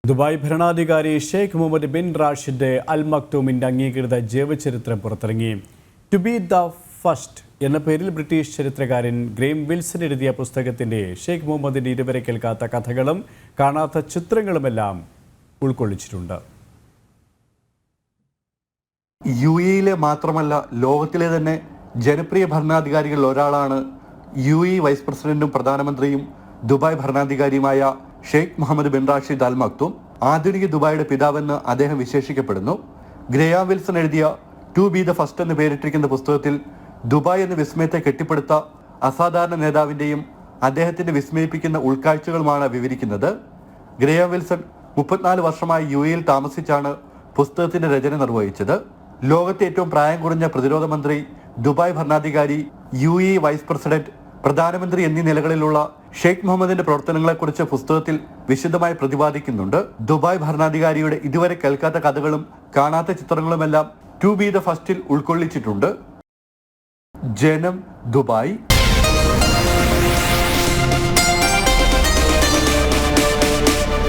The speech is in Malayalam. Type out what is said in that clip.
ദുബായ് ഭരണാധികാരി ഷെയ്ഖ് മുഹമ്മദ് ബിൻ റാഷിദ് അൽ മക്തൂമിന്റെ അംഗീകൃത ജീവചരിത്രം പുറത്തിറങ്ങി. ടു ബി ദ ഫസ്റ്റ് എന്ന പേരിൽ ബ്രിട്ടീഷ് ചരിത്രകാരൻ ഗ്രെയിം വിൽസൺ എഴുതിയ പുസ്തകത്തിന്റെ ഷെയ്ഖ് മുഹമ്മദിന്റെ ഇതുവരെ കേൾക്കാത്ത കഥകളും കാണാത്ത ചിത്രങ്ങളുമെല്ലാം ഉൾക്കൊള്ളിച്ചിട്ടുണ്ട്. യുഎഇയിലെ മാത്രമല്ല ലോകത്തിലെ തന്നെ ജനപ്രിയ ഭരണാധികാരികളിൽ ഒരാളാണ് യുഎഇ വൈസ് പ്രസിഡന്റും പ്രധാനമന്ത്രിയും ദുബായ് ഭരണാധികാരിയുമായ Sheikh Mohammed bin Rashid Al Maktoum. ആധുനിക ദുബായിയുടെ പിതാവെന്ന് അദ്ദേഹം വിശേഷിക്കപ്പെടുന്നു. ഗ്രേയാം വിൽസൺ എഴുതിയ ടു ബി ദ ഫസ്റ്റ് എന്ന് പേരിട്ടിരിക്കുന്ന പുസ്തകത്തിൽ ദുബായ് എന്ന വിസ്മയത്തെ കെട്ടിപ്പടുത്ത അസാധാരണ നേതാവിൻ്റെയും അദ്ദേഹത്തിൻ്റെ വിസ്മയിപ്പിക്കുന്ന ഉൾക്കാഴ്ചകളുമാണ് വിവരിക്കുന്നത്. ഗ്രേയാം വിൽസൺ 34 വർഷമായി യുഎഇയിൽ താമസിച്ചാണ് പുസ്തകത്തിന്റെ രചന നിർവഹിച്ചത്. ലോകത്തെ ഏറ്റവും പ്രായം കുറഞ്ഞ പ്രതിരോധ മന്ത്രി, ദുബായ് ഭരണാധികാരി, യുഎഇ വൈസ് പ്രസിഡന്റ്, പ്രധാനമന്ത്രി എന്നീ നിലകളിലുള്ള ഷെയ്ഖ് മുഹമ്മദിന്റെ പ്രവർത്തനങ്ങളെക്കുറിച്ച് പുസ്തകത്തിൽ വിശദമായി പ്രതിപാദിക്കുന്നുണ്ട്. ദുബായ് ഭരണാധികാരിയുടെ ഇതുവരെ കേൾക്കാത്ത കഥകളും കാണാത്ത ചിത്രങ്ങളുമെല്ലാം ടു ബി ദ ഫസ്റ്റിൽ ഉൾക്കൊള്ളിച്ചിട്ടുണ്ട്. ജനം, ദുബായ്.